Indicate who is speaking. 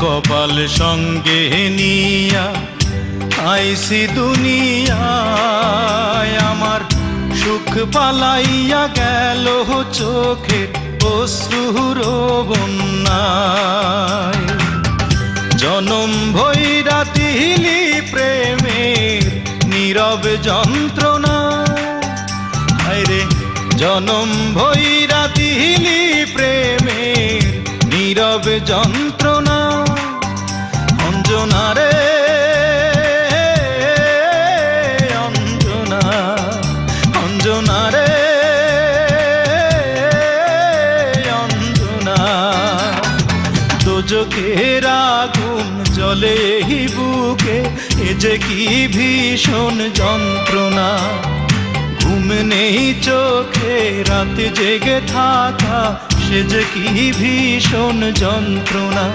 Speaker 1: কপাল সঙ্গে নিয়া আইসি দুনিয়ায়, আমার সুখ পালাইয়া গেল চোখের অশ্রুর বন্যায়। জনম ভৈরা দিলি প্রেমের নীরব যন্ত্রণা, আরে জনম ভৈরা দিলি প্রেমের নীরব যন্ত্রণা। অঞ্জনা রে অঞ্জনা, অঞ্জনা রে অঞ্জনা। দোজখের আগুন জ্বলে এই বুকে, এ যে কি ভীষণ যন্ত্রণা। ঘুম নেই চোখে রাতে জেগে থাকা, সে যে কি ভীষণ যন্ত্রণা।